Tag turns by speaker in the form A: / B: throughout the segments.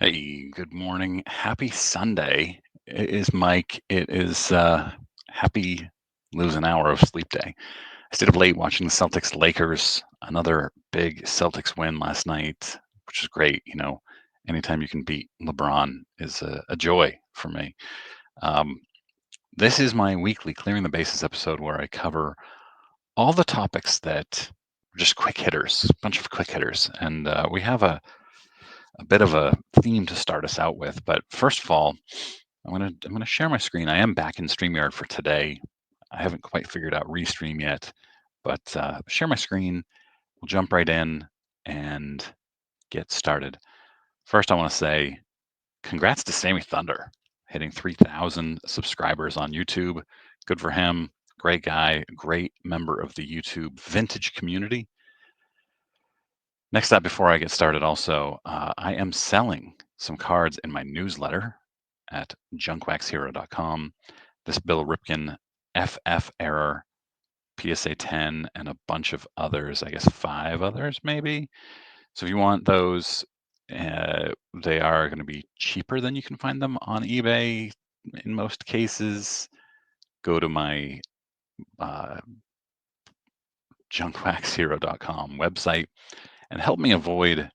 A: Hey, good morning. Happy Sunday. It is Mike. It is happy lose an hour of sleep day. I stayed up late watching the Celtics Lakers, another big Celtics win last night, which is great. Anytime you can beat LeBron is a joy for me. Um, this is my weekly Clearing the Bases episode where I cover all the topics that are just quick hitters, a bunch of quick hitters. And we have a bit of a theme to start us out with. But first of all, I'm gonna share my screen. I am back in StreamYard for today. I haven't quite figured out Restream yet, but share my screen. We'll jump right in and get started. First, I want to say congrats to Sammy Thunder hitting 3,000 subscribers on YouTube. Good for him. Great guy. Great member of the YouTube vintage community. Next up, before I get started, also, I am selling some cards in my newsletter at junkwaxhero.com. This Bill Ripken FF Error PSA 10 and a bunch of others, I guess 5 others maybe. So if you want those, they are going to be cheaper than you can find them on eBay in most cases. Go to my uh, junkwaxhero.com website and help me avoid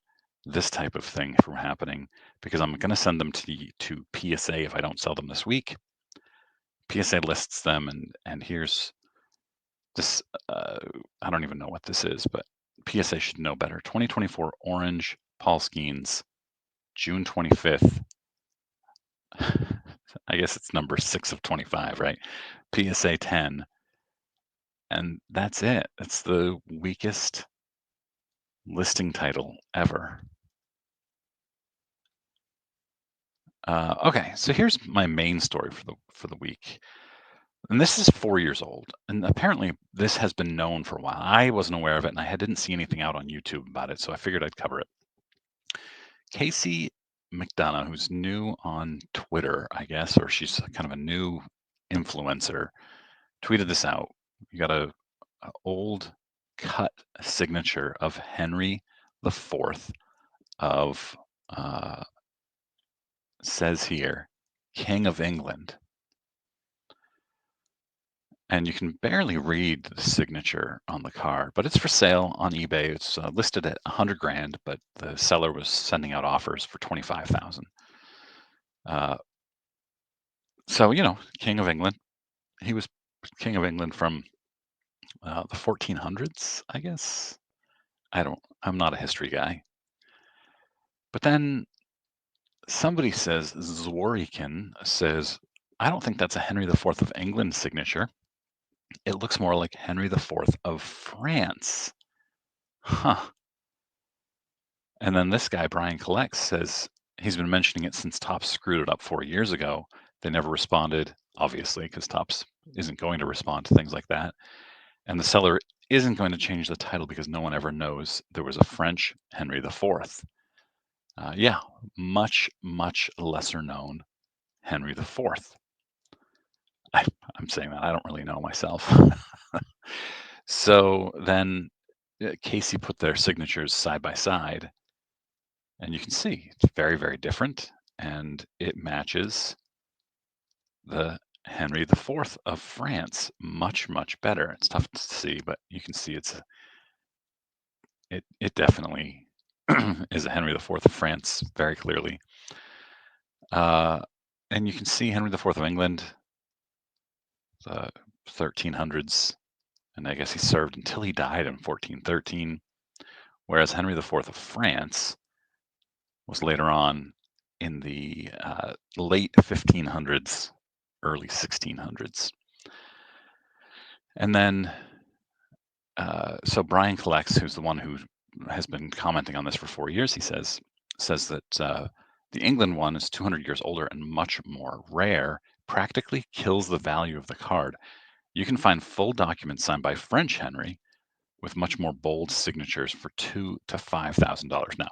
A: this type of thing from happening because I'm going to send them to PSA if I don't sell them this week. PSA lists them, and here's this. I don't even know what this is, but PSA should know better. 2024 Orange Paul Skeens, June 25th. I guess it's number 6 of 25, right? PSA 10, and that's it. It's the weakest listing title ever. Okay, so here's my main story for the week. And this is 4 years old, and apparently this has been known for a while. I wasn't aware of it, and didn't see anything out on YouTube about it, so I figured I'd cover it. Casey McDonough, who's new on Twitter, I guess, or she's kind of a new influencer, tweeted this out. You got a old cut signature of Henry the Fourth of says here, King of England. And you can barely read the signature on the card, but it's for sale on eBay. It's listed at 100 grand, but the seller was sending out offers for 25,000. So King of England. He was King of England from the 1400s, I guess. I'm not a history guy. But then somebody says, Zworikin says, I don't think that's a Henry IV of England signature. It looks more like Henry IV of France. Huh. And then this guy, Brian Collects, says he's been mentioning it since Topps screwed it up 4 years ago. They never responded, obviously, because Topps isn't going to respond to things like that. And the seller isn't going to change the title because no one ever knows there was a French Henry IV. Yeah, much, much lesser known Henry IV. I'm saying that. I don't really know myself. So then Casey put their signatures side by side, and you can see it's very, very different, and it matches the Henry IV of France much, much better. It's tough to see, but you can see it definitely is a Henry IV of France very clearly. And you can see Henry IV of England, the 1300s, and I guess he served until he died in 1413, whereas Henry IV of France was later on in the late 1500s, early 1600s. And then, so Brian Collects, who's the one who has been commenting on this for 4 years, he says that the England one is 200 years older and much more rare, practically kills the value of the card. You can find full documents signed by French Henry with much more bold signatures for $2,000 to $5,000. Now,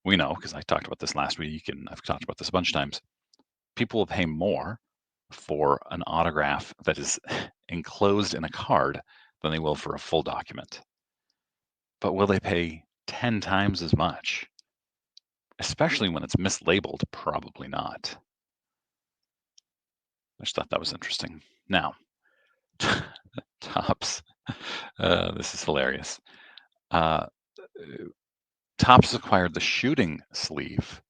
A: we know, because I talked about this last week, and I've talked about this a bunch of times, people will pay more for an autograph that is enclosed in a card than they will for a full document. But will they pay 10 times as much especially when it's mislabeled, probably not. I just thought that was interesting. Now, Tops. This is hilarious. Uh, Tops acquired the shooting sleeve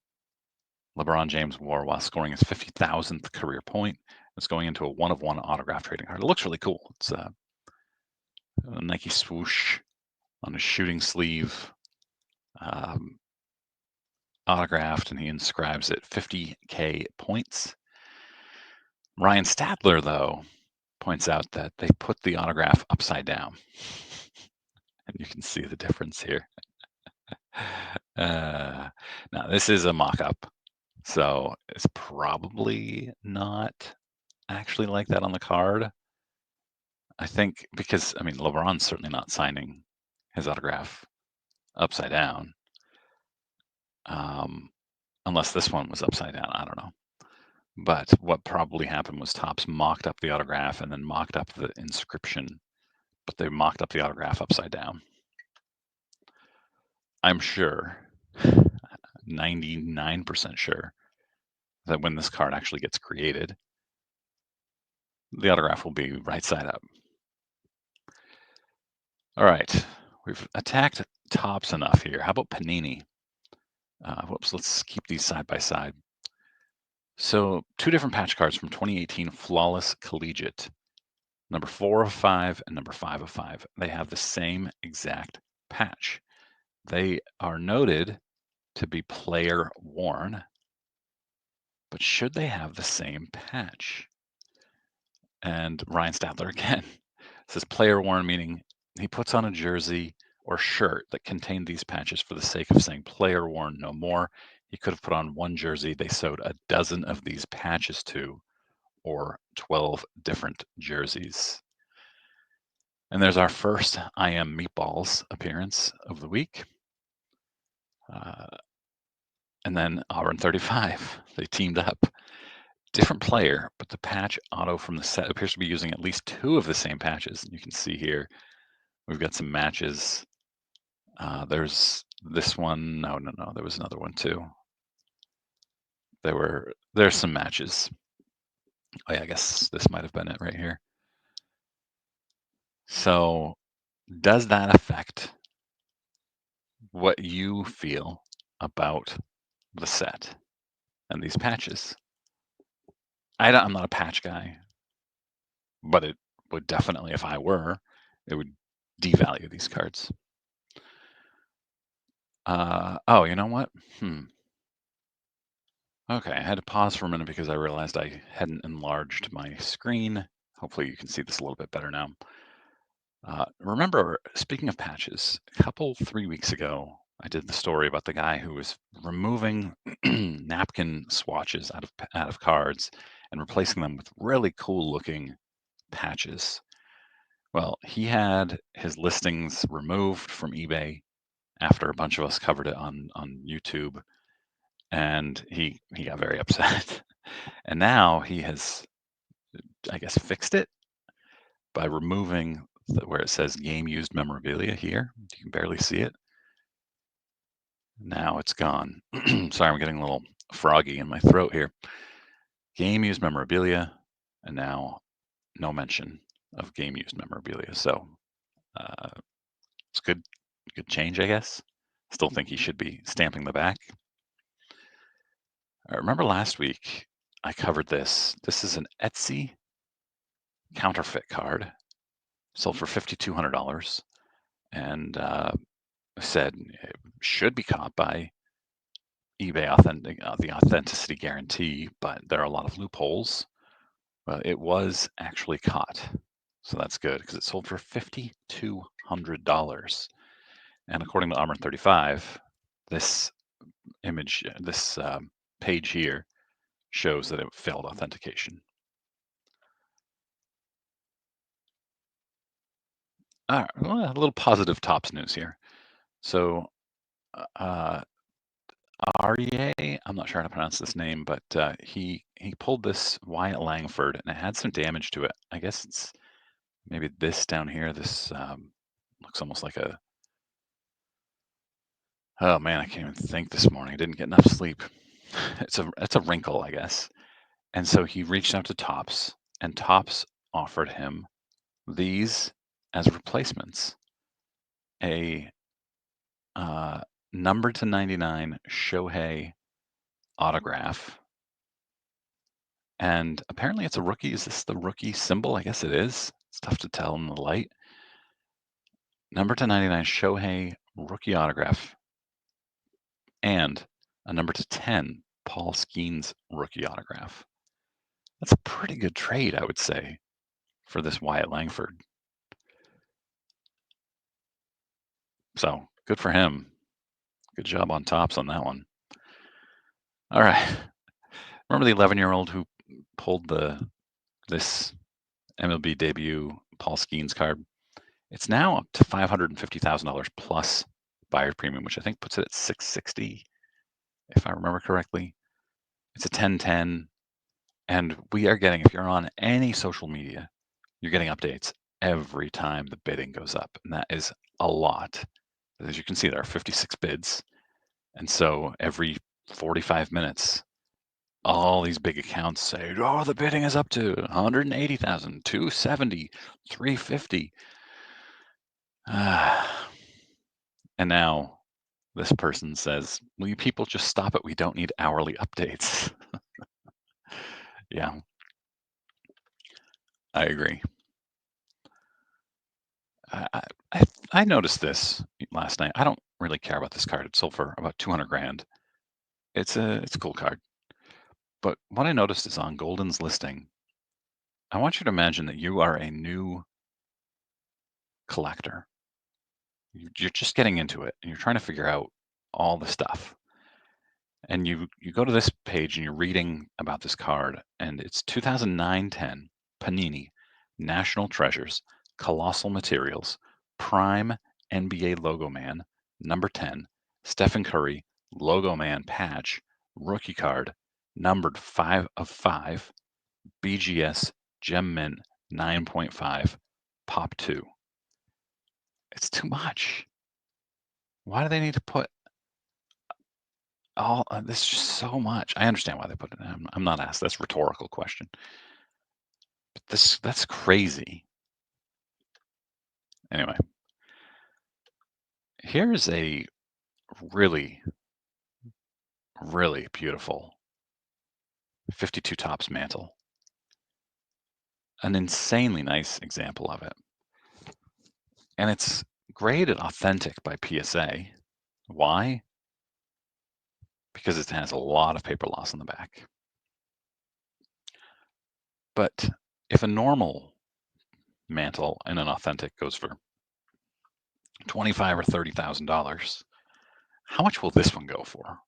A: LeBron James wore while scoring his 50,000th career point. It's going into a one-of-one autograph trading card. It looks really cool. It's a Nike swoosh on his shooting sleeve, um, autographed, and he inscribes it 50K points. Ryan Stadler, though, points out that they put the autograph upside down. And you can see the difference here. Now, this is a mock-up, so it's probably not actually like that on the card. I think because, I mean, LeBron's certainly not signing his autograph upside down, um, unless this one was upside down. I don't know. But what probably happened was Topps mocked up the autograph and then mocked up the inscription, but they mocked up the autograph upside down. I'm sure, 99% sure, that when this card actually gets created, the autograph will be right side up. All right, we've attacked Topps enough here. How about Panini? Whoops, let's keep these side by side. So, two different patch cards from 2018 Flawless Collegiate, number 4 of 5 and number 5 of 5. They have the same exact patch. They are noted to be player worn, but should they have the same patch? And Ryan Stadler again says player worn, meaning he puts on a jersey or shirt that contained these patches for the sake of saying player worn no more. He could have put on one jersey they sewed a dozen of these patches to, or 12 different jerseys. And there's our first I Am Meatballs appearance of the week. And then Auburn 35. They teamed up. Different player, but the patch auto from the set appears to be using at least two of the same patches. You can see here we've got some matches. There's this one. No, there was another one too. There's some matches. Oh yeah, I guess this might have been it right here. So does that affect what you feel about the set and these patches? I'm not a patch guy, but it would definitely, if I were, it would devalue these cards. Oh, you know what? Okay, I had to pause for a minute because I realized I hadn't enlarged my screen. Hopefully you can see this a little bit better now. Remember, speaking of patches, a couple, 3 weeks ago, I did the story about the guy who was removing napkin swatches out of cards and replacing them with really cool looking patches. Well, he had his listings removed from eBay after a bunch of us covered it on YouTube, and he got very upset. And now he has, I guess, fixed it by removing where it says game used memorabilia here. You can barely see it. Now it's gone. Sorry, I'm getting a little froggy in my throat here. Game used memorabilia, and now no mention of game used memorabilia. So uh, it's good change, I guess. Still think he should be stamping the back. I remember last week I covered this. This is an Etsy counterfeit card sold for $5,200, and said it should be caught by eBay the authenticity guarantee, but there are a lot of loopholes. Well, it was actually caught, so that's good because it sold for $5,200. And according to Armor 35, this image, this page here, shows that it failed authentication. All right, well, a little positive Tops news here. So, Aryeh, I'm not sure how to pronounce this name, but he pulled this Wyatt Langford, and it had some damage to it. I guess it's maybe this down here. This looks almost like a Oh man, I can't even think this morning. I didn't get enough sleep. It's a wrinkle, I guess. And so he reached out to Topps, and Topps offered him these as replacements. A uh, number to 99 Shohei autograph. And apparently it's a rookie. Is this the rookie symbol? I guess it is. It's tough to tell in the light. Number to 99 Shohei rookie autograph and a number to 10 Paul Skeens rookie autograph. That's a pretty good trade, I would say, for this Wyatt Langford. So good for him. Good job on Topps on that one. All right. Remember the 11-year-old who pulled this MLB debut Paul Skeens card? It's now up to $550,000 plus buyer premium, which I think puts it at 660, if I remember correctly. It's a 1010, and we are getting, if you're on any social media, you're getting updates every time the bidding goes up, and that is a lot. As you can see, there are 56 bids, and so every 45 minutes, all these big accounts say, "Oh, the bidding is up to 180,000, 270, 350." And now this person says, "Will you people just stop it? We don't need hourly updates." Yeah, I agree. I, I I noticed this last night. I don't really care about this card. It sold for about 200 grand. It's a cool card. But what I noticed is on Golden's listing, I want you to imagine that you are a new collector. You're just getting into it and you're trying to figure out all the stuff. And you go to this page and you're reading about this card, and it's 2009-10 Panini National Treasures Colossal Materials Prime NBA Logo Man number 10 Stephen Curry Logo Man patch rookie card numbered 5 of 5 BGS Gem Mint 9.5 Pop 2. It's too much. Why do they need to put all this is just so much? I understand why they put it in. I'm not asked. That's a rhetorical question. But that's crazy. Anyway, here's a really, really beautiful 52 tops mantle. An insanely nice example of it. And it's graded authentic by PSA. Why? Because it has a lot of paper loss on the back. But if a normal mantle and an authentic goes for 25 or $30,000, how much will this one go for?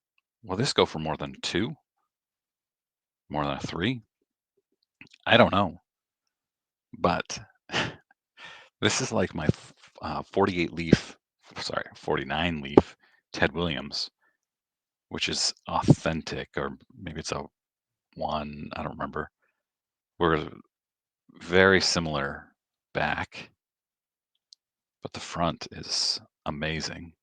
A: Will this go for more than two? More than a three? I don't know. But this is like my 48 leaf, sorry, 49 leaf Ted Williams, which is authentic, or maybe it's a one, I don't remember. We're very similar back, but the front is amazing.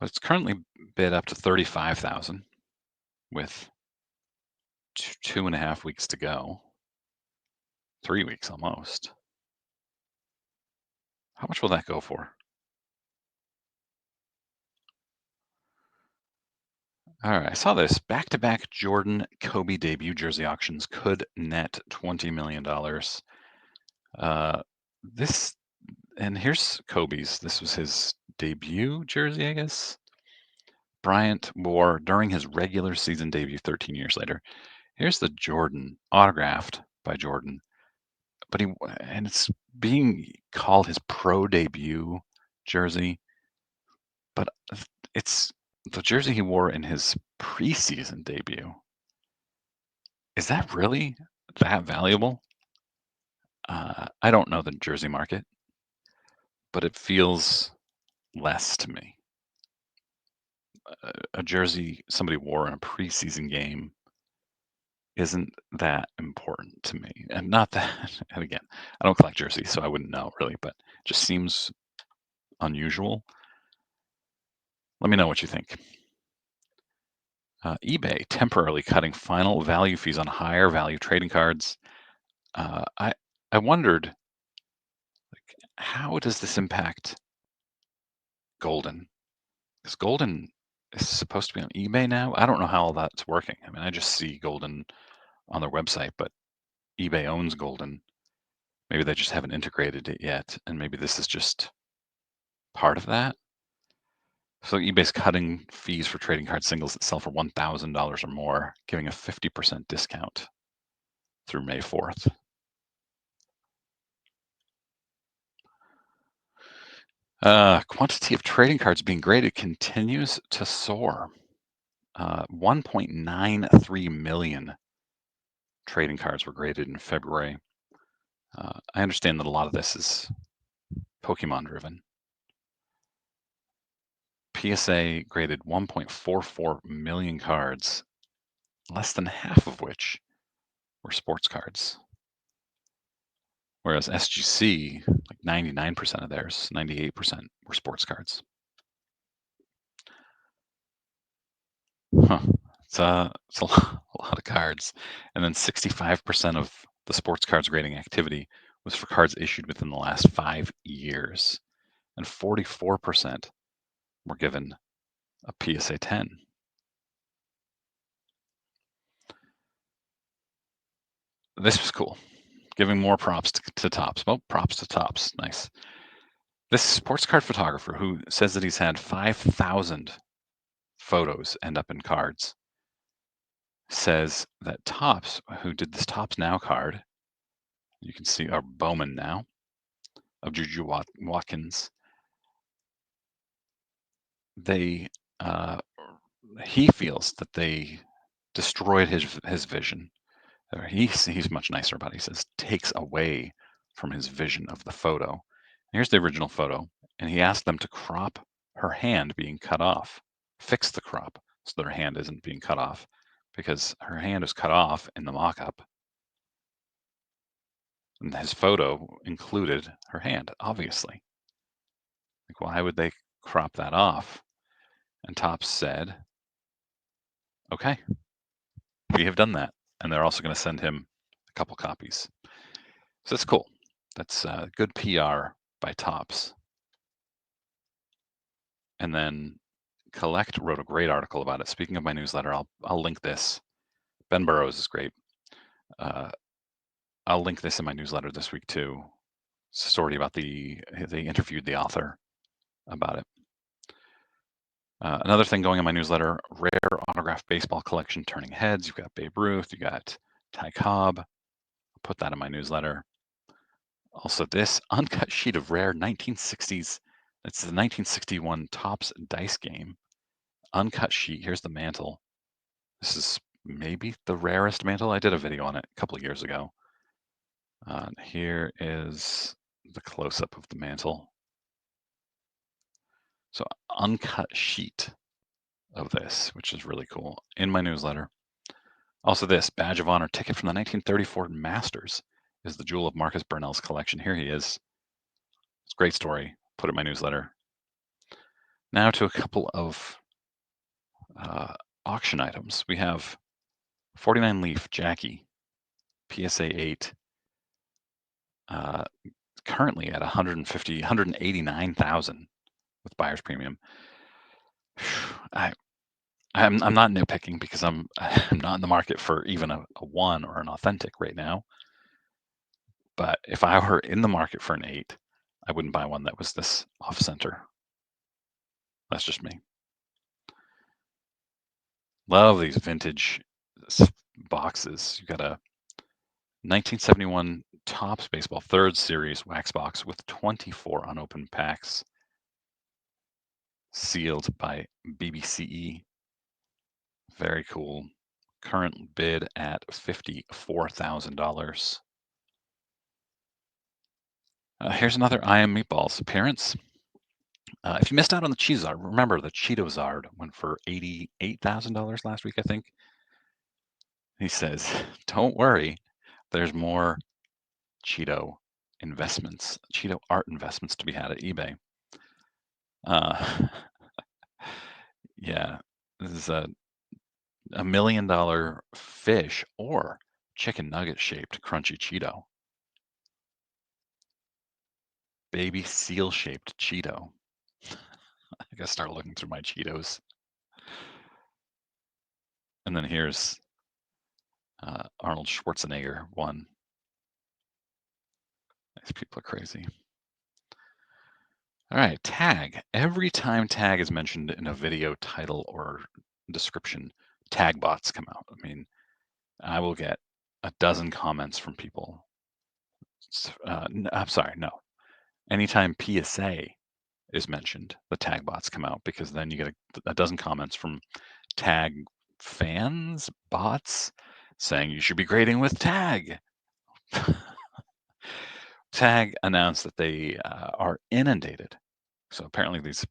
A: But it's currently bid up to 35,000 with 2.5 weeks to go. 3 weeks almost. How much will that go for? All right, I saw this back-to-back Jordan Kobe debut jersey auctions could net $20 million. This and here's Kobe's. This was his debut jersey, I guess. Bryant wore during his regular season debut 13 years later. Here's the Jordan autographed by Jordan, but and it's being called his pro debut jersey, but it's the jersey he wore in his preseason debut. Is that really that valuable? I don't know the jersey market, but it feels less to me. A jersey somebody wore in a preseason game isn't that important to me. And not that, and again, I don't collect jerseys, so I wouldn't know really, but it just seems unusual. Let me know what you think. eBay temporarily cutting final value fees on higher value trading cards. I wondered, like, how does this impact Golden? Because Golden is supposed to be on eBay now. I don't know how all that's working. I mean, I just see Golden on their website, but eBay owns Golden. Maybe they just haven't integrated it yet, and maybe this is just part of that. So eBay's cutting fees for trading card singles that sell for $1,000 or more, giving a 50% discount through May 4th. Quantity of trading cards being graded continues to soar. 1.93 million trading cards were graded in February. I understand that a lot of this is Pokemon driven. PSA graded 1.44 million cards, less than half of which were sports cards. Whereas SGC, like 99% of theirs, 98% were sports cards. Huh. It's a lot of cards. And then 65% of the sports cards grading activity was for cards issued within the last 5 years. And 44% were given a PSA 10. This was cool. Giving more props to Topps. Well, props to Topps. Nice. This sports card photographer who says that he's had 5,000 photos end up in cards says that Topps, who did this Topps Now card, you can see our Bowman now of Juju Watkins. They, he feels that they destroyed his vision. He's much nicer about it. He says takes away from his vision of the photo. Here's the original photo, and he asked them to crop her hand being cut off, fix the crop so that her hand isn't being cut off, because her hand is cut off in the mock-up. And his photo included her hand, obviously. Like, why would they crop that off? And Topps said, okay, we have done that. And they're also going to send him a couple copies. So that's cool. That's good PR by Topps. And then Collect wrote a great article about it. Speaking of my newsletter, I'll link this. Ben Burrows is great. I'll link this in my newsletter this week too. It's a story about they interviewed the author about it. Another thing going in my newsletter, rare autographed baseball collection turning heads. You've got Babe Ruth, you got Ty Cobb. I'll put that in my newsletter. Also, this uncut sheet of rare 1960s. It's the 1961 Topps dice game. Uncut sheet. Here's the mantle. This is maybe the rarest mantle. I did a video on it a couple of years ago. Here is the close-up of the mantle. So uncut sheet of this, which is really cool, in my newsletter. Also this Badge of Honor ticket from the 1934 Masters is the jewel of Marcus Burnell's collection. Here he is. It's a great story. Put it in my newsletter. Now to a couple of auction items. We have 49 Leaf Jackie, PSA 8, currently at 189,000 with buyer's premium. I'm not nitpicking because I'm not in the market for even a one or an authentic right now. But if I were in the market for an 8, I wouldn't buy one that was this off center. That's just me. Love these vintage boxes. You got a 1971 Topps Baseball Third Series wax box with 24 unopened packs, sealed by BBCE. Very cool. Current bid at $54,000. Here's another I Am Meatballs appearance. If you missed out on the Cheeto, remember the Cheeto Zard went for $88,000 last week, I think. He says, don't worry, there's more Cheeto investments, Cheeto art investments to be had at eBay. Yeah, this is a $1 million fish or chicken nugget shaped crunchy Cheeto. Baby seal shaped Cheeto. I gotta start looking through my Cheetos. And then here's Arnold Schwarzenegger one. These people are crazy. All right, tag. Every time tag is mentioned in a video title or description, tag bots come out. I mean, I will get a dozen comments from people. I'm sorry, no. Anytime PSA is mentioned, the tag bots come out because then you get a dozen comments from tag fans, bots, saying you should be grading with tag. Tag announced that they are inundated. So apparently these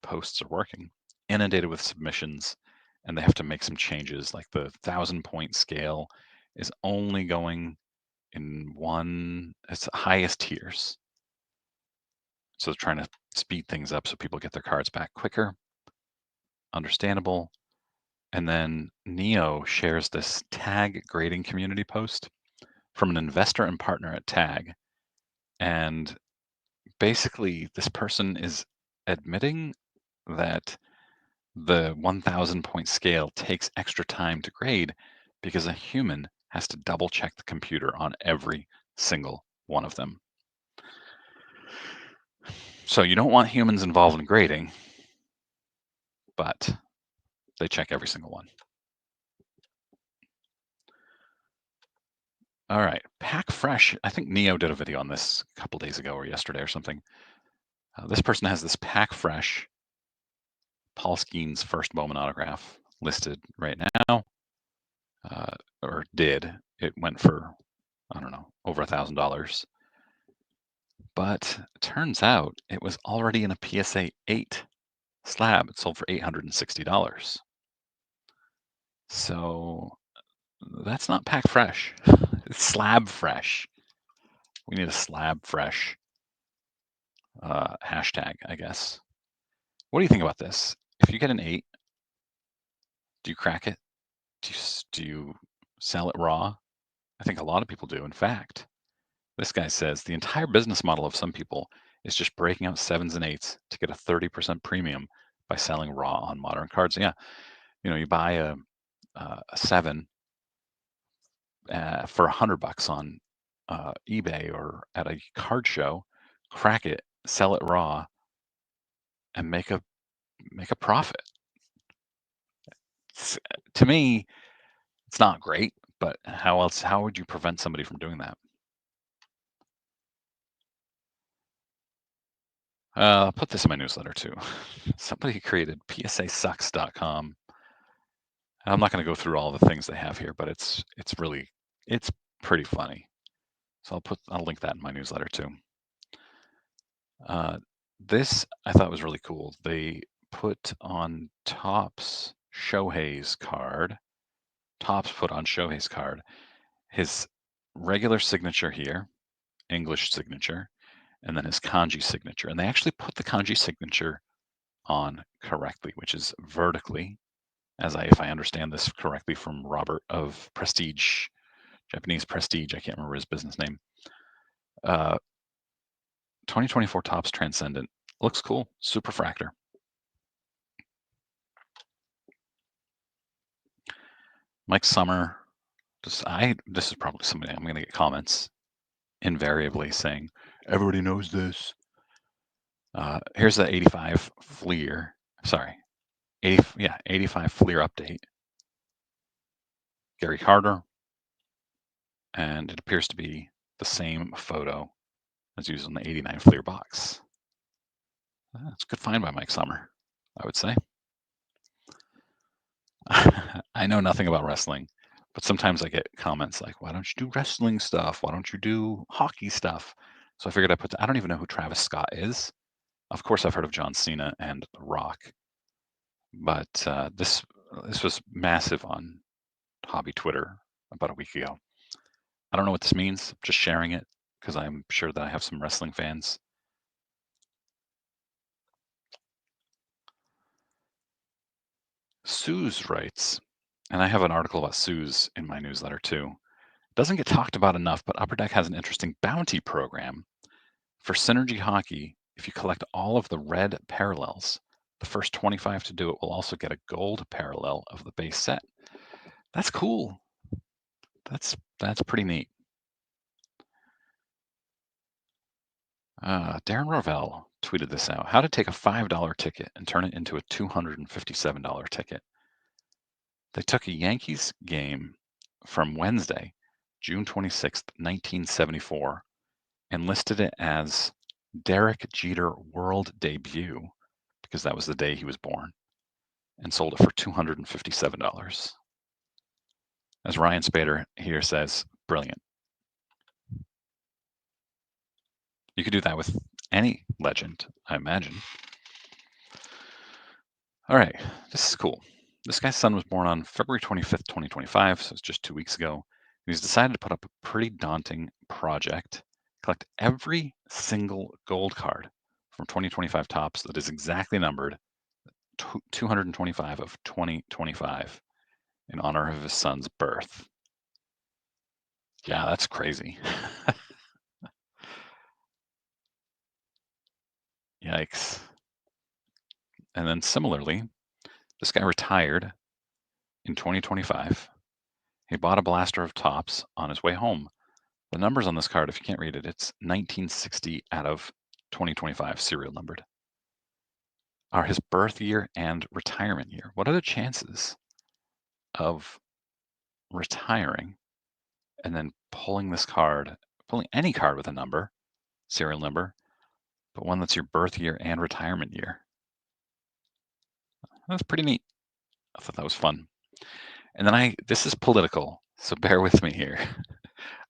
A: posts are working, inundated with submissions, and they have to make some changes. Like the 1,000-point scale is only going in its highest tiers. So they're trying to speed things up so people get their cards back quicker. Understandable. And then Neo shares this tag grading community post from an investor and partner at Tag. And basically, this person is admitting that the 1,000-point scale takes extra time to grade because a human has to double check the computer on every single one of them. So you don't want humans involved in grading, but they check every single one. All right, Pack Fresh. I think Neo did a video on this a couple days ago or yesterday or something. This person has this Pack Fresh Paul Skeen's first Bowman autograph listed right now, or did. It went for, I don't know, over $1,000. But it turns out it was already in a PSA 8 slab. It sold for $860. So that's not Pack Fresh. It's Slab Fresh. We need a Slab Fresh hashtag, I guess. What do you think about this? If you get an 8, do you crack it? Do you sell it raw? I think a lot of people do. In fact, this guy says the entire business model of some people is just breaking out 7s and 8s to get a 30% premium by selling raw on modern cards. Yeah, you buy a 7 for $100 on eBay or at a card show, crack it, sell it raw, and make a profit. To me, it's not great, but how would you prevent somebody from doing that? I'll put this in my newsletter too. Somebody created psasucks.com. I'm not going to go through all the things they have here, but it's pretty funny. So I'll link that in my newsletter too. This I thought was really cool. They put on Topps Shohei's card. Topps put on Shohei's card his regular signature here, English signature, and then his kanji signature. And they actually put the kanji signature on correctly, which is vertically, if I understand this correctly from Robert of Prestige, Japanese Prestige. I can't remember his business name. 2024 Topps Transcendent. Looks cool. Super Fractor. Mike Summer. This is probably somebody I'm going to get comments invariably saying, everybody knows this. Here's the 85 Fleer. Sorry, 85 Fleer update. Gary Carter. And it appears to be the same photo as used on the 89 Fleer box. That's a good find by Mike Summer, I would say. I know nothing about wrestling, but sometimes I get comments like, why don't you do wrestling stuff? Why don't you do hockey stuff? So I figured I don't even know who Travis Scott is. Of course, I've heard of John Cena and The Rock, but this was massive on hobby Twitter about a week ago. I don't know what this means. I'm just sharing it because I'm sure that I have some wrestling fans. Suze writes, and I have an article about Suze in my newsletter too. Doesn't get talked about enough, but Upper Deck has an interesting bounty program for Synergy Hockey. If you collect all of the red parallels, the first 25 to do it will also get a gold parallel of the base set. That's cool. That's pretty neat. Darren Ravel tweeted this out. How to take a $5 ticket and turn it into a $257 ticket. They took a Yankees game from Wednesday, June 26th, 1974, and listed it as Derek Jeter World Debut because that was the day he was born, and sold it for $257. As Ryan Spader here says, brilliant. You could do that with any legend, I imagine. All right, this is cool. This guy's son was born on February 25th, 2025, so it's just 2 weeks ago. He's decided to put up a pretty daunting project, collect every single gold card from 2025 Tops that is exactly numbered 225 of 2025 in honor of his son's birth. Yeah, that's crazy. Yikes. And then similarly, this guy retired in 2025. He bought a blaster of Tops on his way home. The numbers on this card, if you can't read it, it's 1960 out of 2025, serial numbered, are his birth year and retirement year. What are the chances of retiring and then pulling this card, pulling any card with a number, serial number, but one that's your birth year and retirement year? That's pretty neat. I thought that was fun. And then this is political, so bear with me here.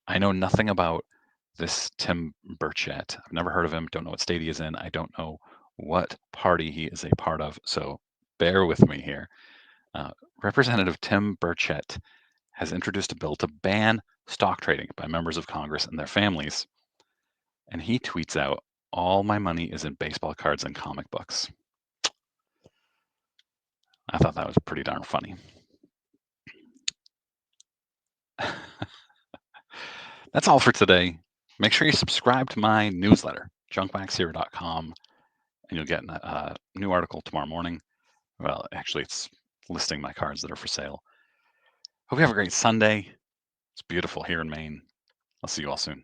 A: I know nothing about this Tim Burchett. I've never heard of him, don't know what state he is in. I don't know what party he is a part of, so bear with me here. Representative Tim Burchett has introduced a bill to ban stock trading by members of Congress and their families. And he tweets out, all my money is in baseball cards and comic books. I thought that was pretty darn funny. That's all for today. Make sure you subscribe to my newsletter, junkboxhero.com, and you'll get a new article tomorrow morning. Well, actually, it's listing my cards that are for sale. Hope you have a great Sunday. It's beautiful here in Maine. I'll see you all soon.